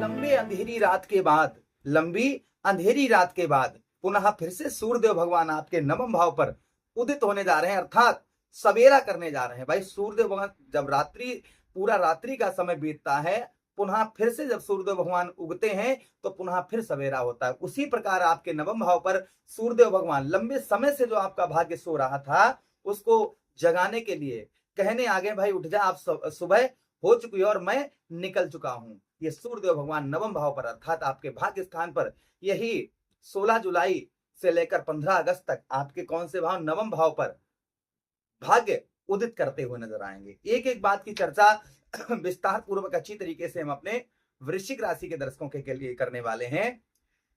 लंबी अंधेरी रात के बाद पुनः फिर से सूर्यदेव भगवान आपके नवम भाव पर उदित होने जा रहे हैं, अर्थात सवेरा करने जा रहे हैं। भाई सूर्यदेव भगवान जब पूरा रात्रि का समय बीतता है, पुनः फिर से जब सूर्यदेव भगवान उगते हैं तो पुनः फिर सवेरा होता है। उसी प्रकार आपके नवम भाव पर सूर्यदेव भगवान लंबे समय से जो आपका भाग्य सो रहा था उसको जगाने के लिए कहने आ गए, भाई उठ जा, आप सुबह हो चुकी है और मैं निकल चुका हूं। ये सूर्यदेव भगवान नवम भाव पर अर्थात आपके भाग्य स्थान पर यही 16 जुलाई से लेकर 15 अगस्त तक आपके कौन से भाव, नवम भाव पर भाग्य उदित करते हुए नजर आएंगे। एक एक बात की चर्चा विस्तार पूर्वक अच्छी तरीके से हम अपने वृश्चिक राशि के दर्शकों के लिए करने वाले हैं।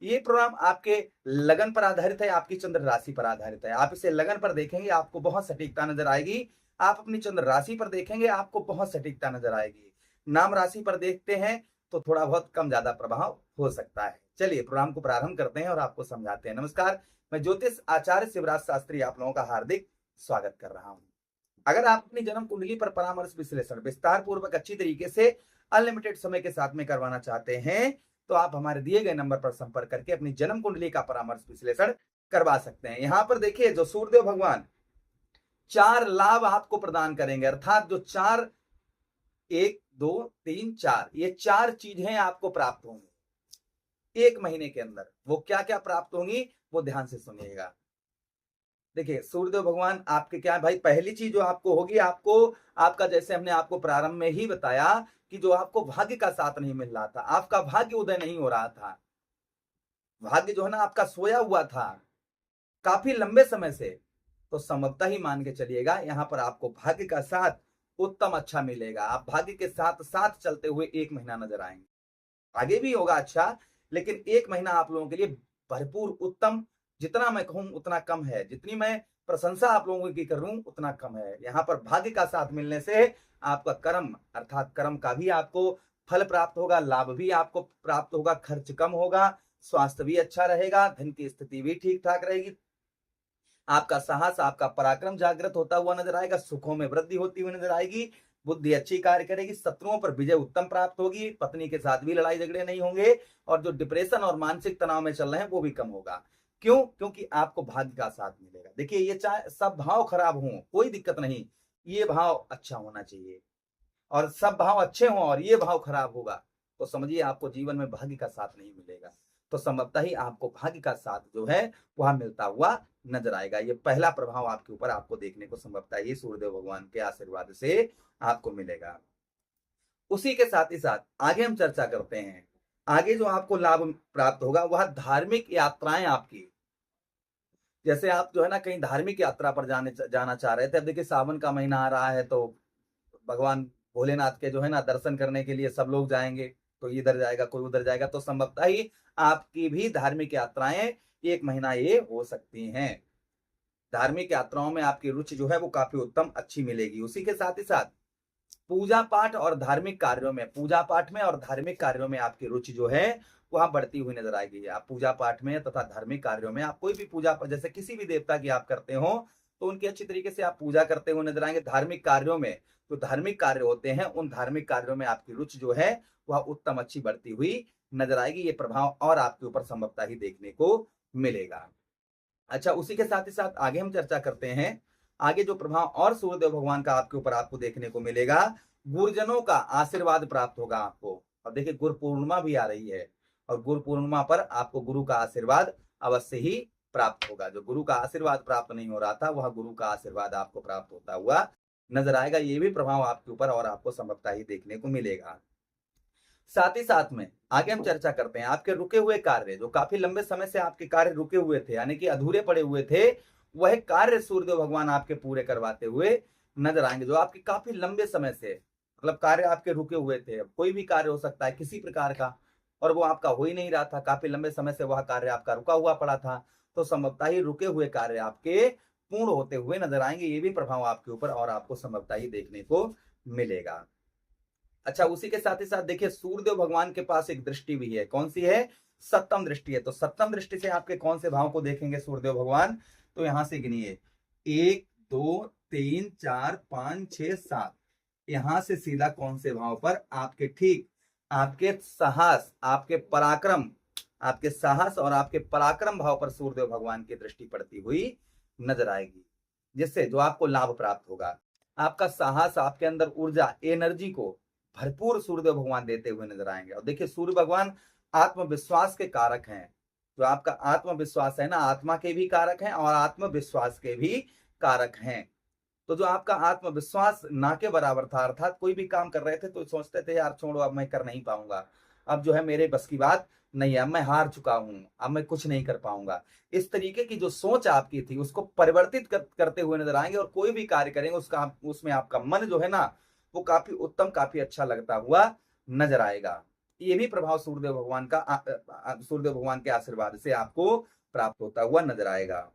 ये प्रोग्राम आपके लगन पर आधारित है, आपकी चंद्र राशि पर आधारित है। आप इसे लगन पर देखेंगे आपको बहुत सटीकता नजर आएगी, आप अपनी चंद्र राशि पर देखेंगे आपको बहुत सटीकता नजर आएगी। नाम राशि पर देखते हैं तो थोड़ा बहुत कम ज्यादा प्रभाव हो सकता है। चलिए प्रोग्राम को प्रारंभ करते हैं और आपको समझाते हैं। नमस्कार, मैं ज्योतिष आचार्य शिवराज शास्त्री आप लोगों का हार्दिक स्वागत कर रहा हूं। अगर आप अपनी जन्म कुंडली पर परामर्श विश्लेषण विस्तार पूर्वक अच्छी तरीके से अनलिमिटेड समय के साथ में करवाना चाहते हैं तो आप हमारे दिए गए नंबर पर संपर्क करके अपनी जन्म कुंडली का परामर्श विश्लेषण करवा सकते हैं। यहां पर देखिए, जो सूर्यदेव भगवान 4 लाभ आपको प्रदान करेंगे, अर्थात जो 4 1 2 3 4 ये 4 चीजें आपको प्राप्त होंगी एक महीने के अंदर। वो क्या क्या प्राप्त होंगी वो ध्यान से सुनिएगा। देखिए सूर्यदेव भगवान आपके क्या है भाई, पहली चीज जो आपको होगी, आपको आपका जैसे हमने आपको प्रारंभ में ही बताया कि जो आपको भाग्य का साथ नहीं मिल रहा था, आपका भाग्य उदय नहीं हो रहा था, भाग्य जो है ना आपका सोया हुआ था काफी लंबे समय से, तो संभवतः ही मान के चलिएगा यहाँ पर आपको भाग्य का साथ उत्तम अच्छा मिलेगा। आप भाग्य के साथ साथ चलते हुए एक महीना नजर आएंगे। आगे भी होगा अच्छा, लेकिन एक महीना आप लोगों के लिए भरपूर उत्तम, जितना मैं कहूं उतना कम है, जितनी मैं प्रशंसा आप लोगों की करूं उतना कम है। यहाँ पर भाग्य का साथ मिलने से आपका कर्म अर्थात कर्म का भी आपको फल प्राप्त होगा, लाभ भी आपको प्राप्त होगा, खर्च कम होगा, स्वास्थ्य भी अच्छा रहेगा, धन की स्थिति भी ठीक ठाक रहेगी, आपका साहस आपका पराक्रम जागृत होता हुआ नजर आएगा, सुखों में वृद्धि होती हुई नजर आएगी, बुद्धि अच्छी कार्य करेगी, शत्रुओं पर विजय उत्तम प्राप्त होगी, पत्नी के साथ भी लड़ाई झगड़े नहीं होंगे, और जो डिप्रेशन और मानसिक तनाव में चल रहे हैं वो भी कम होगा। क्यों? क्योंकि आपको भाग्य का साथ मिलेगा। देखिए ये चाहे सब भाव खराब हों कोई दिक्कत नहीं, ये भाव अच्छा होना चाहिए, और सब भाव अच्छे हों और ये भाव खराब होगा तो समझिए आपको जीवन में भाग्य का साथ नहीं मिलेगा। तो संभवतः ही आपको भाग्य का साथ जो है वह मिलता हुआ नजर आएगा। ये पहला प्रभाव आपके ऊपर आपको देखने को संभवतः ही सूर्यदेव भगवान के आशीर्वाद से आपको मिलेगा। उसी के साथ ही साथ आगे हम चर्चा करते हैं, आगे जो आपको लाभ प्राप्त होगा वह धार्मिक यात्राएं आपकी, जैसे आप जो है ना कहीं धार्मिक यात्रा पर जाना चाह रहे थे, अब देखिए सावन का महीना आ रहा है तो भगवान भोलेनाथ के जो है ना दर्शन करने के लिए सब लोग जाएंगे, तो इधर जाएगा कोई उधर जाएगा, तो संभवतः ही आपकी भी धार्मिक यात्राएं एक महीना ये हो सकती हैं। धार्मिक यात्राओं में आपकी रुचि जो है वो काफी उत्तम अच्छी मिलेगी। उसी के साथ ही साथ पूजा पाठ और धार्मिक कार्यों में, पूजा पाठ में और धार्मिक कार्यों में आपकी रुचि जो है वह बढ़ती हुई नजर आएगी। आप पूजा पाठ में तथा धार्मिक कार्यों में, आप कोई भी पूजा जैसे किसी भी देवता की आप करते हो तो उनकी अच्छी तरीके से आप पूजा करते हुए नजर आएंगे। धार्मिक कार्यों में जो धार्मिक कार्य होते हैं उन धार्मिक कार्यों में आपकी रुचि जो है वह उत्तम अच्छी बढ़ती हुई नजर आएगी। ये प्रभाव और आपके ऊपर संभवतः ही देखने को मिलेगा। अच्छा, उसी के साथ ही साथ आगे हम चर्चा करते हैं, आगे जो प्रभाव और सूर्यदेव भगवान का आपके ऊपर आपको देखने को मिलेगा, गुरुजनों का आशीर्वाद प्राप्त होगा आपको। और देखिए गुरु पूर्णिमा भी आ रही है और गुरु पूर्णिमा पर आपको गुरु का आशीर्वाद अवश्य ही प्राप्त होगा। जो गुरु का आशीर्वाद प्राप्त नहीं हो रहा था वह गुरु का आशीर्वाद आपको प्राप्त होता हुआ नजर आएगा। ये भी प्रभाव आपके ऊपर और आपको संभवतः ही देखने को मिलेगा। साथ ही साथ में आगे हम चर्चा करते हैं, आपके रुके हुए कार्य, जो काफी लंबे समय से आपके कार्य रुके हुए थे यानी कि अधूरे पड़े हुए थे, वह कार्य सूर्यदेव भगवान आपके पूरे करवाते हुए नजर आएंगे। जो आपके काफी लंबे समय से मतलब कार्य आपके रुके हुए थे, कोई भी कार्य हो सकता है किसी प्रकार का, और वो आपका हो ही नहीं रहा था, काफी लंबे समय से वह कार्य आपका रुका हुआ पड़ा था, तो संभवतः ही रुके हुए कार्य आपके पूर्ण होते हुए नजर आएंगे। ये भी प्रभाव आपके ऊपर और आपको संभवतः ही देखने को मिलेगा। अच्छा, उसी के साथ ही साथ देखिए सूर्यदेव भगवान के पास एक दृष्टि भी है, कौन सी है? सप्तम दृष्टि है। तो सप्तम दृष्टि से आपके कौन से भाव को देखेंगे सूर्यदेव भगवान? तो यहां से गिनिए 1 2 3 4 5 6 7, यहां से सीधा कौन से भाव पर? आपके ठीक आपके साहस, आपके साहस और आपके पराक्रम भाव पर सूर्यदेव भगवान की दृष्टि पड़ती हुई नजर आएगी, जिससे जो आपको लाभ प्राप्त होगा। आपका साहस, आपके अंदर ऊर्जा, एनर्जी को भरपूर सूर्यदेव भगवान देते हुए नजर आएंगे। और देखिए, सूर्य भगवान आत्मविश्वास के कारक हैं। जो आपका आत्मविश्वास है ना, आत्मा के भी कारक हैं और आत्मविश्वास के भी कारक हैं। तो जो आपका आत्मविश्वास ना के बराबर था, अर्थात कोई भी काम कर रहे थे तो सोचते थे यार छोड़ो, अब मैं कर नहीं पाऊंगा, अब जो है मेरे बस की बात नहीं है, अब मैं हार चुका हूं, अब मैं कुछ नहीं कर पाऊंगा। इस तरीके की जो सोच आपकी थी उसको परिवर्तित करते हुए नजर आएंगे, और कोई भी कार्य करेंगे उसमें आपका मन जो है ना, वो काफी उत्तम, काफी अच्छा लगता हुआ नजर आएगा। ये भी प्रभाव सूर्यदेव भगवान के आशीर्वाद से आपको प्राप्त होता हुआ नजर आएगा।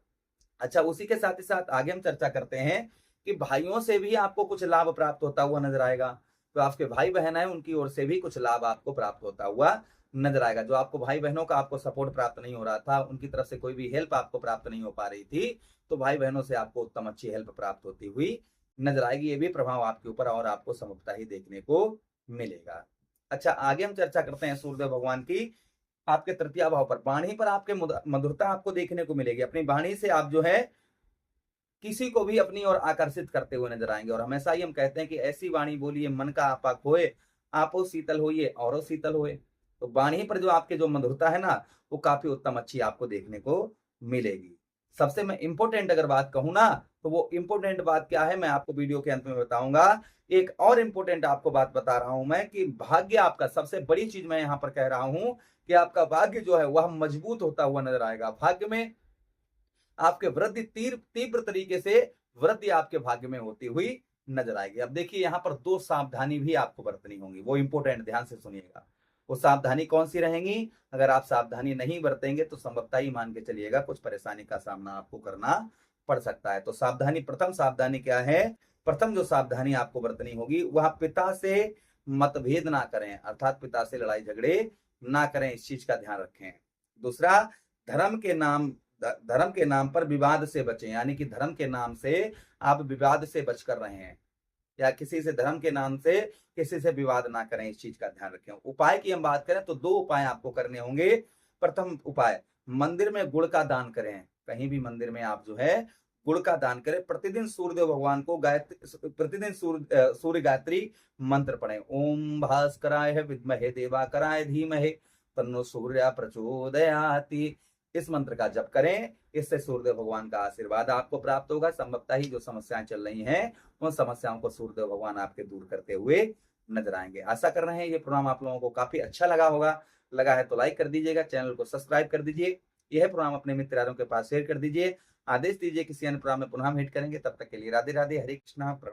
अच्छा, उसी के साथ ही साथ आगे हम चर्चा करते हैं कि भाइयों से भी आपको कुछ लाभ प्राप्त होता हुआ नजर आएगा। तो आपके भाई बहन है, उनकी ओर से भी कुछ लाभ आपको प्राप्त होता हुआ नजर आएगा। जो आपको भाई बहनों का आपको सपोर्ट प्राप्त नहीं हो रहा था, उनकी तरफ से कोई भी हेल्प आपको प्राप्त नहीं हो पा रही थी, तो भाई बहनों से आपको उत्तम अच्छी हेल्प प्राप्त होती हुई नजर आएगी। ये भी प्रभाव आपके ऊपर और आपको समझता ही देखने को मिलेगा। अच्छा, आगे हम चर्चा करते हैं सूर्यदेव भगवान की आपके तृतीय भाव पर। वाणी पर आपके मधुरता आपको देखने को मिलेगी। अपनी वाणी से आप जो है किसी को भी अपनी ओर आकर्षित करते हुए नजर आएंगे। और हमेशा ही हम कहते हैं कि ऐसी वाणी बोलिए मन का आपा खोए, आपो शीतल होइए औरो शीतल होए। तो वाणी पर जो आपके जो मधुरता है ना, वो काफी उत्तम अच्छी आपको देखने को मिलेगी। सबसे मैं इंपॉर्टेंट अगर बात कहूं ना, तो वो इंपॉर्टेंट बात क्या है मैं आपको वीडियो के अंत में बताऊंगा। एक और इंपॉर्टेंट आपको बात बता रहा हूं मैं कि भाग्य आपका, सबसे बड़ी चीज मैं यहां पर कह रहा हूं कि आपका भाग्य जो है वह मजबूत होता हुआ नजर आएगा। भाग्य में आपके वृद्धि तीव्र तरीके से वृद्धि आपके भाग्य में होती हुई नजर आएगी। अब देखिए, यहां पर दो सावधानी भी आपको बरतनी होंगी, वो इंपॉर्टेंट, ध्यान से सुनिएगा। वो सावधानी कौन सी रहेंगी? अगर आप सावधानी नहीं बरतेंगे तो संभवतः ही मान के चलिएगा कुछ परेशानी का सामना आपको करना पड़ सकता है। तो सावधानी, प्रथम सावधानी क्या है? प्रथम जो सावधानी आपको बरतनी होगी वह पिता से मतभेद ना करें, अर्थात पिता से लड़ाई झगड़े ना करें, इस चीज का ध्यान रखें। दूसरा, धर्म के नाम पर विवाद से बचें, यानी कि धर्म के नाम से आप विवाद से बच कर रहे हैं, या किसी से धर्म के नाम से किसी से विवाद ना करें, इस चीज का ध्यान रखें। उपाय की हम बात करें तो दो उपाय आपको करने होंगे। प्रथम उपाय, मंदिर में गुड़ का दान करें। कहीं भी मंदिर में आप जो है गुड़ का दान करें। प्रतिदिन सूर्यदेव भगवान को प्रतिदिन सूर्य गायत्री मंत्र पढ़ें। ओम भास्कराय विद्महे देवाकराय धीमहि तन्नो सूर्य प्रचोदयाति। इस मंत्र का जप करें, इससे सूर्यदेव भगवान का आशीर्वाद आपको प्राप्त होगा। संभवतः ही जो समस्याएं चल रही हैं उन समस्याओं को सूर्यदेव भगवान आपके दूर करते हुए नजर आएंगे। आशा कर रहे हैं ये प्रोग्राम आप लोगों को काफी अच्छा लगा होगा। लगा है तो लाइक कर दीजिएगा, चैनल को सब्सक्राइब कर दीजिए, यह प्रोग्राम अपने मित्रों के पास शेयर कर दीजिए। आदेश दीजिए किसी अन्य प्रोग्राम में पुनः हम हिट करेंगे। तब तक के लिए राधे राधे, हरे कृष्णा, प्रणाम।